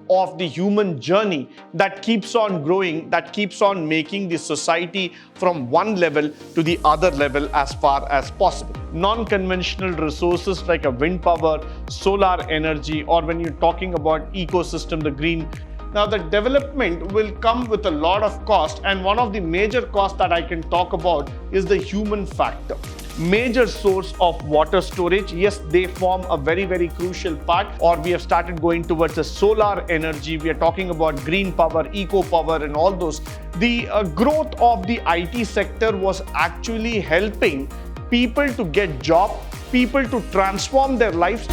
of the human journey that keeps on growing, that keeps on making the society from one level to the other level as far as possible. Non-conventional resources like a wind power, solar energy, or when you're talking about ecosystem, the green. Now, the development will come with a lot of cost, and one of the major costs that I can talk about is the human factor. Major source of water storage, yes, they form a very crucial part. Or we have started going towards the solar energy. We are talking about green power, eco power, and all those. The growth of the IT sector was actually helping people to get job, people to transform their lives.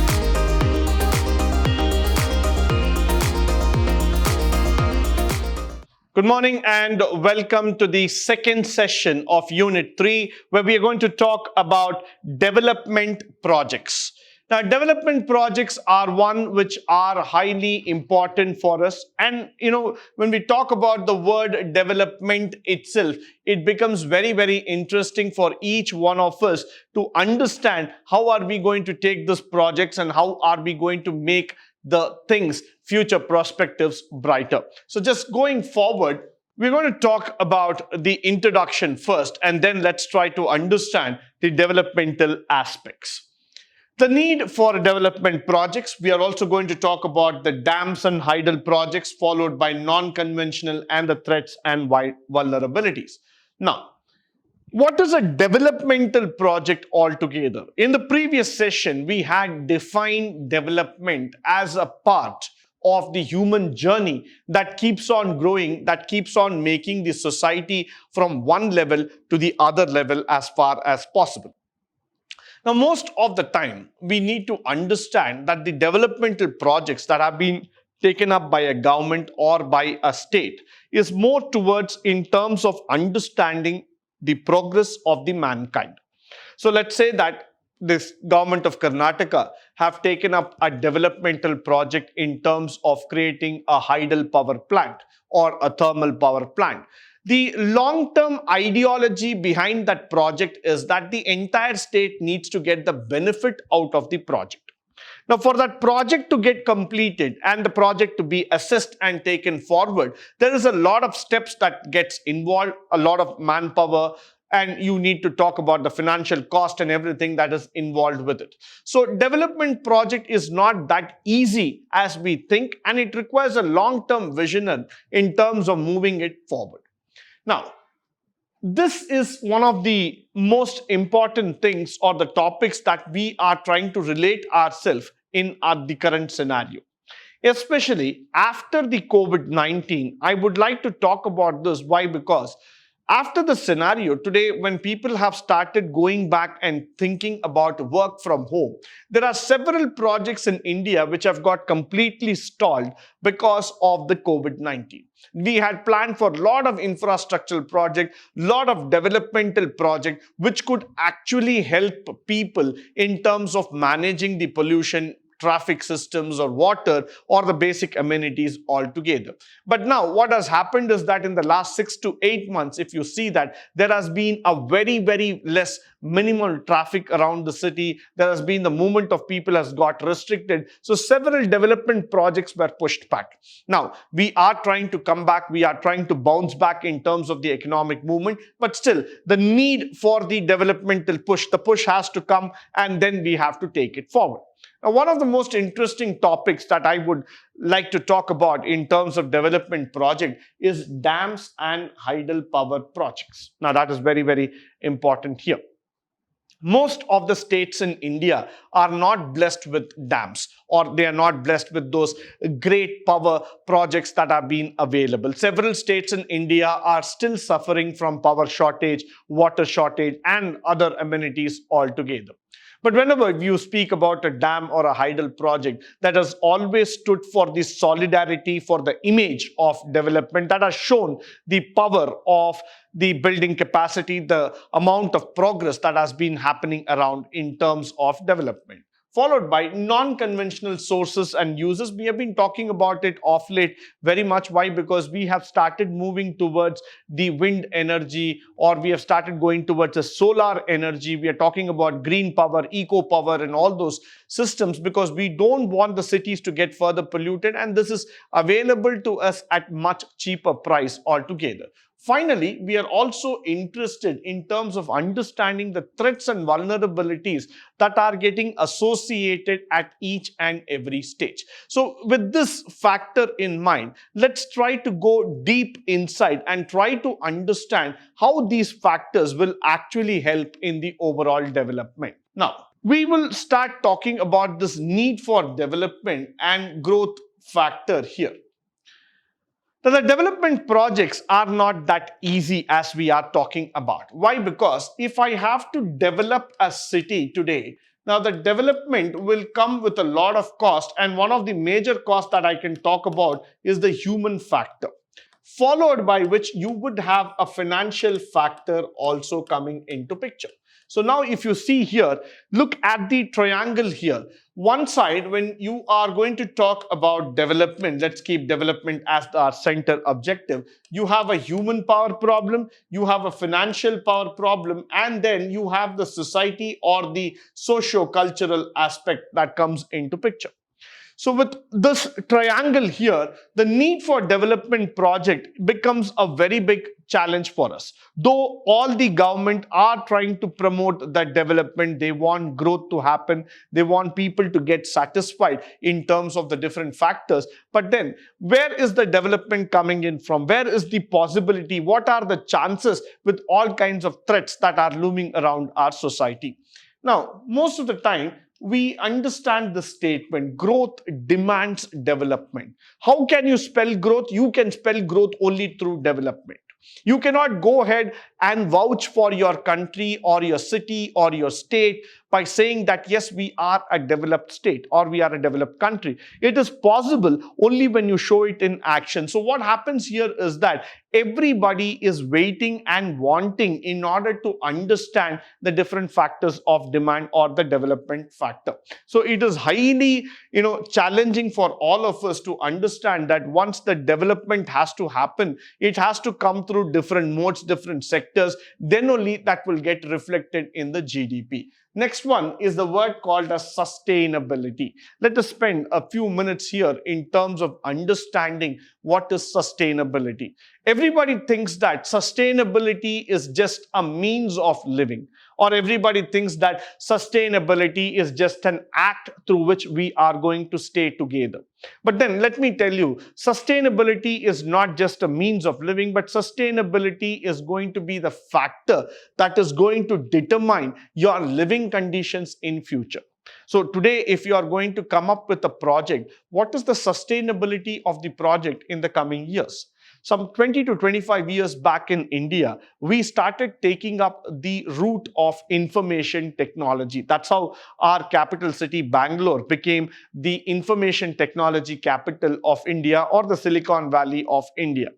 Good morning and welcome to the second session of Unit 3, where we are going to talk about development projects. Now, development projects are one which are highly important for us. And, when we talk about the word development itself, it becomes very interesting for each one of us to understand how are we going to take these projects and how are we going to make the things, future perspectives brighter. So just going forward, we're going to talk about the introduction first, and then let's try to understand the developmental aspects. The need for development projects. We are also going to talk about the dams and hydel projects, followed by non-conventional and the threats and vulnerabilities. Now, what is a developmental project altogether? In the previous session, we had defined development as a part of the human journey that keeps on growing, that keeps on making the society from one level to the other level as far as possible. Now, most of the time, we need to understand that the developmental projects that have been taken up by a government or by a state is more towards in terms of understanding the progress of the mankind. So let's say that this government of Karnataka have taken up a developmental project in terms of creating a hydel power plant or a thermal power plant. The long-term ideology behind that project is that the entire state needs to get the benefit out of the project. Now, for that project to get completed and the project to be assessed and taken forward, there is a lot of steps that gets involved, a lot of manpower, and you need to talk about the financial cost and everything that is involved with it. So, development project is not that easy as we think, and it requires a long-term vision in terms of moving it forward. Now, this is one of the most important things or the topics that we are trying to relate ourselves in the current scenario. Especially after the COVID-19, I would like to talk about this. Why? Because after the scenario today, when people have started going back and thinking about work from home, there are several projects in India which have got completely stalled because of the COVID-19. We had planned for a lot of infrastructural projects, lot of developmental projects, which could actually help people in terms of managing the pollution, traffic systems or water or the basic amenities altogether. But now what has happened is that in the last 6 to 8 months, if you see that there has been a very less minimal traffic around the city, there has been the movement of people has got restricted. So several development projects were pushed back. Now we are trying to come back, we are trying to bounce back in terms of the economic movement, but still the need for the developmental push, the push has to come, and then we have to take it forward. Now, one of the most interesting topics that I would like to talk about in terms of development project is dams and hydel power projects. Now, that is very important here. Most of the states in India are not blessed with dams, or they are not blessed with those great power projects that have been available. Several states in India are still suffering from power shortage, water shortage, and other amenities altogether. But whenever you speak about a dam or a hydel project, that has always stood for the solidarity, for the image of development, that has shown the power of the building capacity, the amount of progress that has been happening around in terms of development. followed by non-conventional sources and uses. We have been talking about it of late very much. Why? Because we have started moving towards the wind energy, or we have started going towards the solar energy. We are talking about green power, eco power, and all those systems, because we don't want the cities to get further polluted, and this is available to us at much cheaper price altogether. Finally, we are also interested in terms of understanding the threats and vulnerabilities that are getting associated at each and every stage. So with this factor in mind, let's try to go deep inside and try to understand how these factors will actually help in the overall development. Now, we will start talking about this need for development and growth factor here. Now, the development projects are not that easy as we are talking about. Why? Because if I have to develop a city today, now the development will come with a lot of cost, and one of the major costs that I can talk about is the human factor, followed by which you would have a financial factor also coming into picture. So now if you see here, look at the triangle here. One side, when you are going to talk about development, let's keep development as our center objective, you have a human power problem, you have a financial power problem, and then you have the society or the socio-cultural aspect that comes into picture. So with this triangle here, the need for development project becomes a very big challenge for us. Though all the government are trying to promote that development, they want growth to happen, they want people to get satisfied in terms of the different factors. But then, where is the development coming in from? Where is the possibility? What are the chances with all kinds of threats that are looming around our society? Now, most of the time, we understand the statement, growth demands development. How can you spell growth? You can spell growth only through development. You cannot go ahead and vouch for your country or your city or your state by saying that, yes, we are a developed state or we are a developed country. It is possible only when you show it in action. So what happens here is that everybody is waiting and wanting in order to understand the different factors of demand or the development factor. So it is highly, challenging for all of us to understand that once the development has to happen, it has to come through different modes, different sectors, then only that will get reflected in the GDP. Next one is the word called as sustainability. Let us spend a few minutes here in terms of understanding what is sustainability. Everybody thinks that sustainability is just a means of living, or everybody thinks that sustainability is just an act through which we are going to stay together. But then let me tell you, sustainability is not just a means of living, but sustainability is going to be the factor that is going to determine your living conditions in future. So today, if you are going to come up with a project, what is the sustainability of the project in the coming years? Some 20 to 25 years back in India, we started taking up the route of information technology. That's how our capital city, Bangalore, became the information technology capital of India, or the Silicon Valley of India.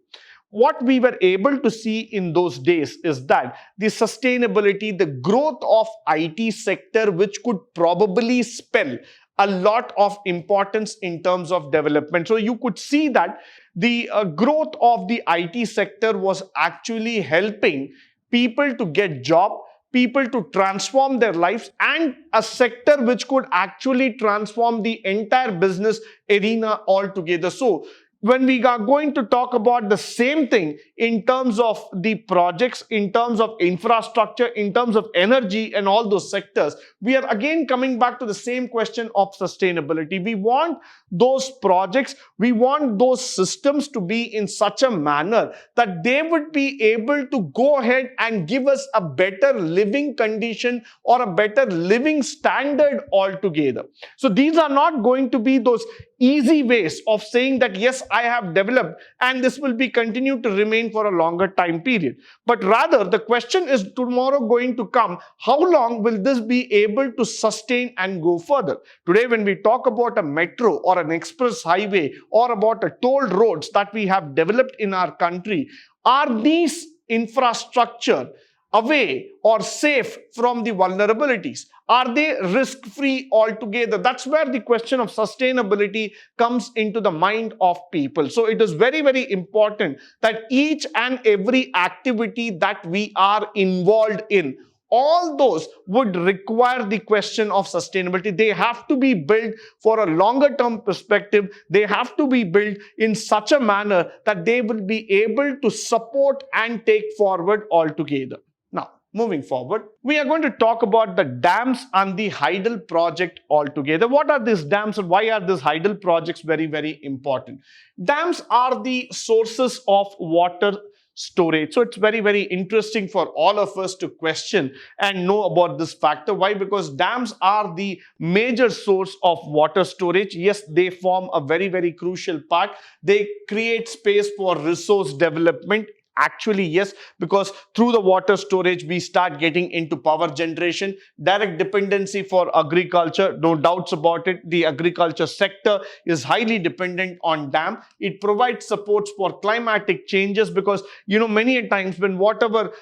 What we were able to see in those days is that the sustainability, the growth of IT sector, which could probably spell a lot of importance in terms of development. So you could see that the growth of the IT sector was actually helping people to get job, people to transform their lives, and a sector which could actually transform the entire business arena altogether. So when we are going to talk about the same thing in terms of the projects, in terms of infrastructure, in terms of energy and all those sectors, we are again coming back to the same question of sustainability. We want those projects, we want those systems to be in such a manner that they would be able to go ahead and give us a better living condition or a better living standard altogether. So these are not going to be those easy ways of saying that, yes, I have developed and this will be continued to remain for a longer time period. But rather, the question is tomorrow going to come, how long will this be able to sustain and go further? Today, when we talk about a metro or an express highway or about a toll roads that we have developed in our country, are these infrastructure, away or safe from the vulnerabilities? Are they risk-free altogether? That's where the question of sustainability comes into the mind of people. So it is very, very important that each and every activity that we are involved in, all those would require the question of sustainability. They have to be built for a longer term perspective. They have to be built in such a manner that they will be able to support and take forward altogether. Now, moving forward, we are going to talk about the dams and the hydel project altogether. What are these dams and why are these hydel projects very, very important? Dams are the sources of water storage. So it's very, very interesting for all of us to question and know about this factor. Why? Because dams are the major source of water storage. Yes, they form a very, very crucial part. They create space for resource development. Actually, yes, because through the water storage, we start getting into power generation, direct dependency for agriculture. No doubts about it. The agriculture sector is highly dependent on dam. It provides supports for climatic changes because, many a times when whatever,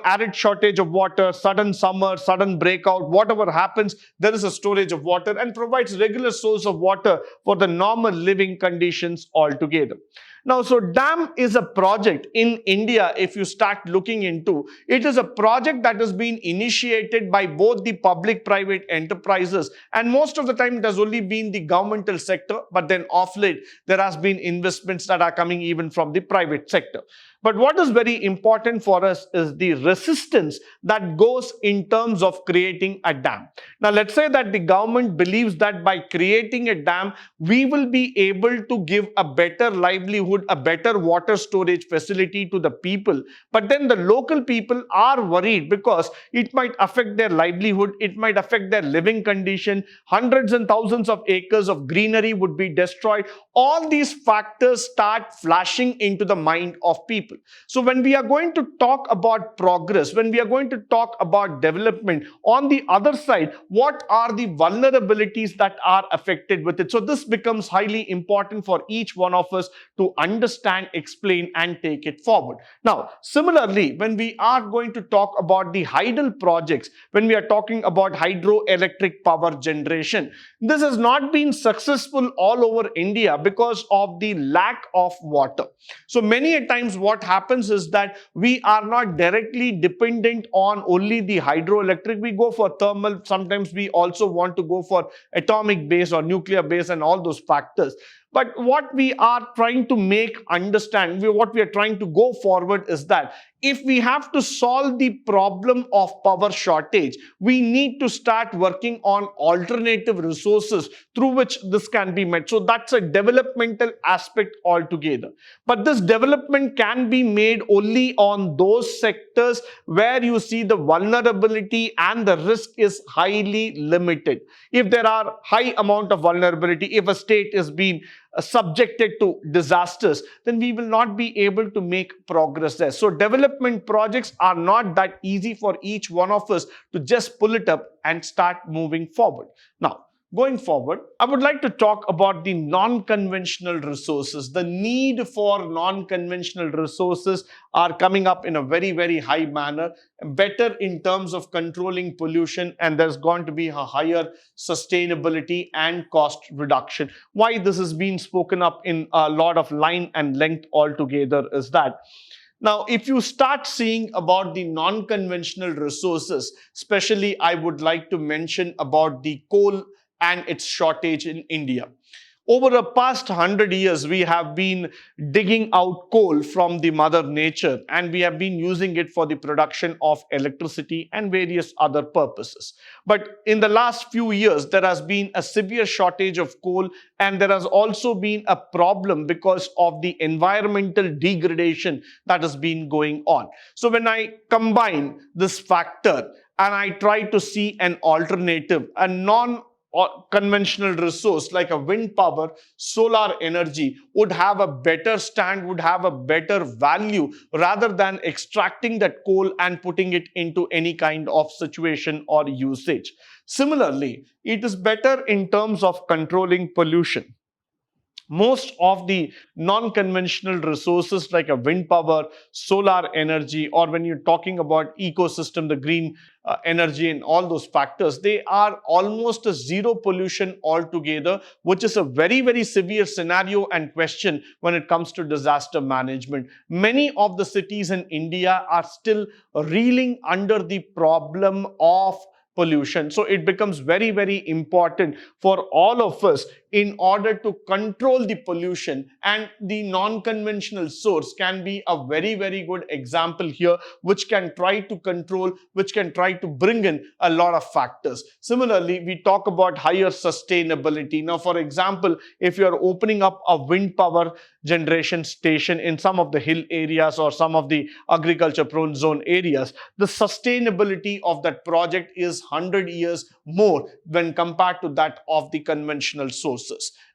arid shortage of water, sudden summer, sudden breakout, whatever happens, there is a storage of water and provides regular source of water for the normal living conditions altogether. Now, so dam is a project in India, if you start looking into, it is a project that has been initiated by both the public-private enterprises, and most of the time it has only been the governmental sector, but then of late there has been investments that are coming even from the private sector. But what is very important for us is the resistance that goes in terms of creating a dam. Now, let's say that the government believes that by creating a dam, we will be able to give a better livelihood, a better water storage facility to the people. But then the local people are worried because it might affect their livelihood, it might affect their living condition, hundreds and thousands of acres of greenery would be destroyed. All these factors start flashing into the mind of people. So when we are going to talk about progress, when we are going to talk about development, on the other side, what are the vulnerabilities that are affected with it? So this becomes highly important for each one of us to understand, explain, and take it forward. Now, similarly, when we are going to talk about the hydel projects, when we are talking about hydroelectric power generation, this has not been successful all over India because of the lack of water. So many a times what happens is that we are not directly dependent on only the hydroelectric. We go for thermal. Sometimes we also want to go for atomic base or nuclear base and all those factors. But what we are trying to make understand, what we are trying to go forward is that if we have to solve the problem of power shortage, we need to start working on alternative resources through which this can be met. So that's a developmental aspect altogether. But this development can be made only on those sectors where you see the vulnerability and the risk is highly limited. If there are high amount of vulnerability, if a state is being subjected to disasters, then we will not be able to make progress there. So development projects are not that easy for each one of us to just pull it up and start moving forward. Now, going forward, I would like to talk about the non-conventional resources. The need for non-conventional resources are coming up in a very, very high manner, better in terms of controlling pollution, and there's going to be a higher sustainability and cost reduction. Why this has been spoken up in a lot of line and length altogether is that now, if you start seeing about the non-conventional resources, especially I would like to mention about the coal and its shortage in India. Over the past 100 years, we have been digging out coal from the mother nature and we have been using it for the production of electricity and various other purposes. But in the last few years, there has been a severe shortage of coal and there has also been a problem because of the environmental degradation that has been going on. So when I combine this factor and I try to see an alternative, a non-conventional resource like a wind power, solar energy would have a better stand, would have a better value rather than extracting that coal and putting it into any kind of situation or usage. Similarly, it is better in terms of controlling pollution. Most of the non-conventional resources like a wind power, solar energy, or when you're talking about ecosystem, the green energy and all those factors, they are almost a zero pollution altogether, which is a very, very severe scenario and question when it comes to disaster management. Many of the cities in India are still reeling under the problem of pollution. So it becomes very, very important for all of us in order to control the pollution, and the non-conventional source can be a very, very good example here, which can try to control, which can try to bring in a lot of factors. Similarly, we talk about higher sustainability. Now, for example, if you're opening up a wind power generation station in some of the hill areas or some of the agriculture prone zone areas, the sustainability of that project is 100 years more when compared to that of the conventional sources.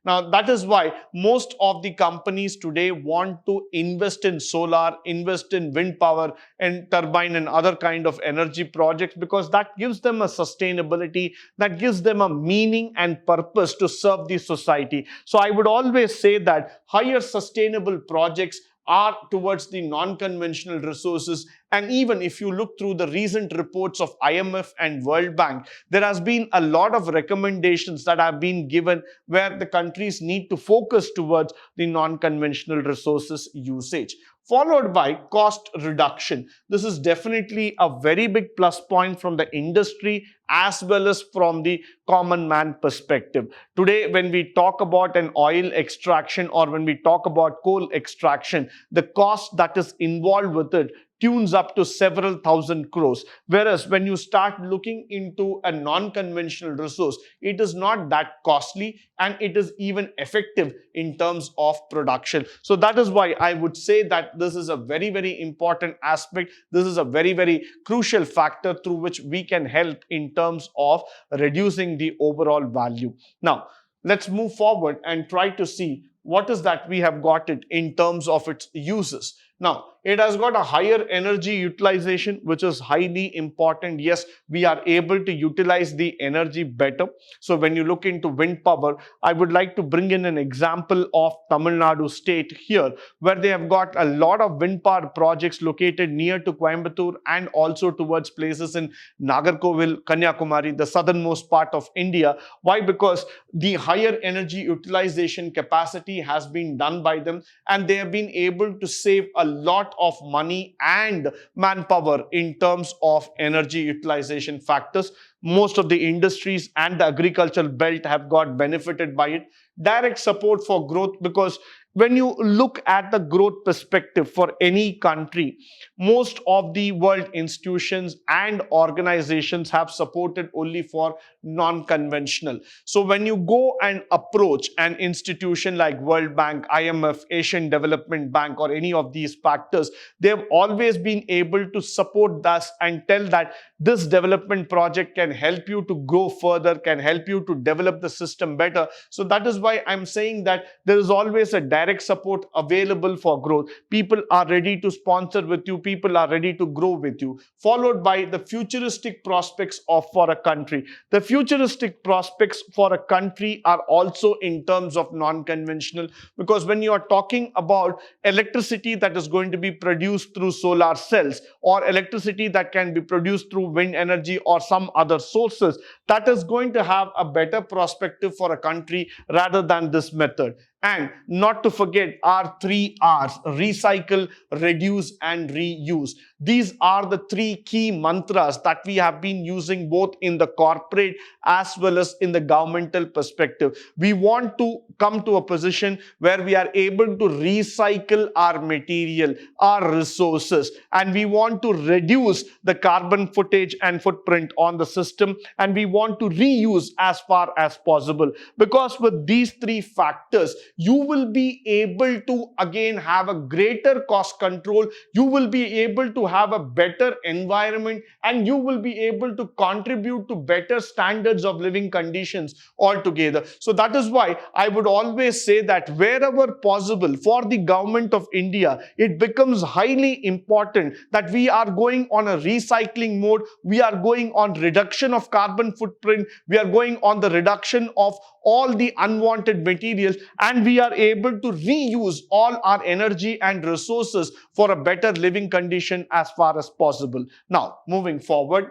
Now, that is why most of the companies today want to invest in solar, invest in wind power and turbine and other kind of energy projects, because that gives them a sustainability, that gives them a meaning and purpose to serve the society. So I would always say that higher sustainable projects are towards the non-conventional resources. And even if you look through the recent reports of IMF and World Bank, there has been a lot of recommendations that have been given where the countries need to focus towards the non-conventional resources usage, followed by cost reduction. This is definitely a very big plus point from the industry as well as from the common man perspective. Today, when we talk about an oil extraction or when we talk about coal extraction, the cost that is involved with it tunes up to several thousand crores. Whereas when you start looking into a non-conventional resource, it is not that costly and it is even effective in terms of production. So that is why I would say that this is a very, very important aspect. This is a very, very crucial factor through which we can help in terms of reducing the overall value. Now, let's move forward and try to see what is that we have got it in terms of its uses. Now, it has got a higher energy utilization, which is highly important. Yes, we are able to utilize the energy better. So when you look into wind power, I would like to bring in an example of Tamil Nadu state here, where they have got a lot of wind power projects located near to Coimbatore and also towards places in Nagarkovil, Kanyakumari, the southernmost part of India. Why? Because the higher energy utilization capacity has been done by them, and they have been able to save a lot of money and manpower in terms of energy utilization factors. Most of the industries and the agricultural belt have got benefited by it. Direct support for growth, because when you look at the growth perspective for any country, most of the world institutions and organizations have supported only for non-conventional. So when you go and approach an institution like World Bank, IMF, Asian Development Bank, or any of these factors, they have always been able to support us and tell that this development project can help you to grow further, can help you to develop the system better. So that is why I'm saying that there is always a direct support available for growth. People are ready to sponsor with you, people are ready to grow with you, followed by the futuristic prospects for a country. The futuristic prospects for a country are also in terms of non-conventional, because when you are talking about electricity that is going to be produced through solar cells, or electricity that can be produced through wind energy or some other sources, that is going to have a better perspective for a country rather than this method. And not to forget our 3 R's: recycle, reduce, and reuse. These are the 3 key mantras that we have been using both in the corporate as well as in the governmental perspective. We want to come to a position where we are able to recycle our material, our resources, and we want to reduce the carbon footage and footprint on the system, and we want to reuse as far as possible. Because with these 3 factors, you will be able to again have a greater cost control, you will be able to have a better environment, and you will be able to contribute to better standards of living conditions altogether. So that is why I would always say that wherever possible for the government of India, it becomes highly important that we are going on a recycling mode, we are going on reduction of carbon footprint, we are going on the reduction of all the unwanted materials, and we are able to reuse all our energy and resources for a better living condition as far as possible. Now, moving forward,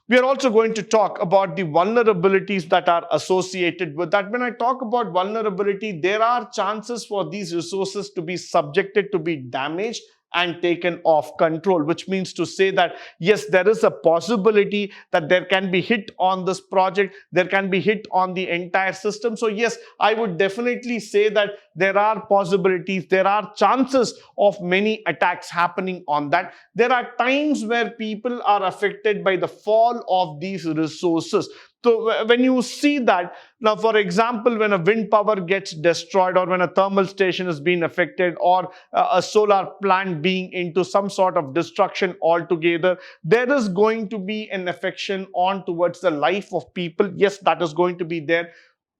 we are also going to talk about the vulnerabilities that are associated with that. When I talk about vulnerability, there are chances for these resources to be subjected to be damaged and taken off control, which means to say that yes, there is a possibility that there can be hit on this project, there can be hit on the entire system. So yes, I would definitely say that there are possibilities, there are chances of many attacks happening on that. There are times where people are affected by the fall of these resources. So when you see that, now for example, when a wind power gets destroyed, or when a thermal station is being affected, or a solar plant being into some sort of destruction altogether, there is going to be an affection on towards the life of people. Yes, that is going to be there.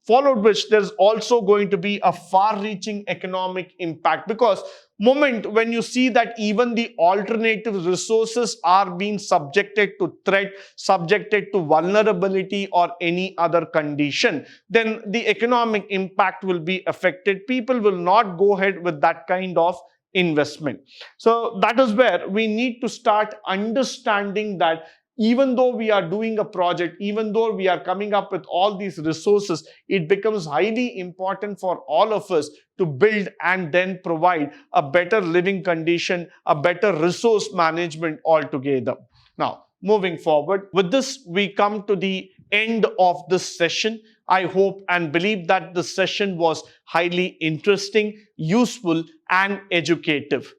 Followed which there's also going to be a far-reaching economic impact, because moment when you see that even the alternative resources are being subjected to threat, subjected to vulnerability or any other condition, then the economic impact will be affected. People will not go ahead with that kind of investment. So that is where we need to start understanding that even though we are doing a project, even though we are coming up with all these resources, it becomes highly important for all of us to build and then provide a better living condition, a better resource management altogether. Now, moving forward, with this, we come to the end of this session. I hope and believe that this session was highly interesting, useful, and educative.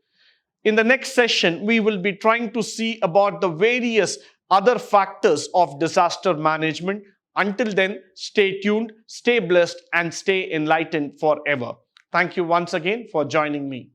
In the next session, we will be trying to see about the various other factors of disaster management. Until then, stay tuned, stay blessed, and stay enlightened forever. Thank you once again for joining me.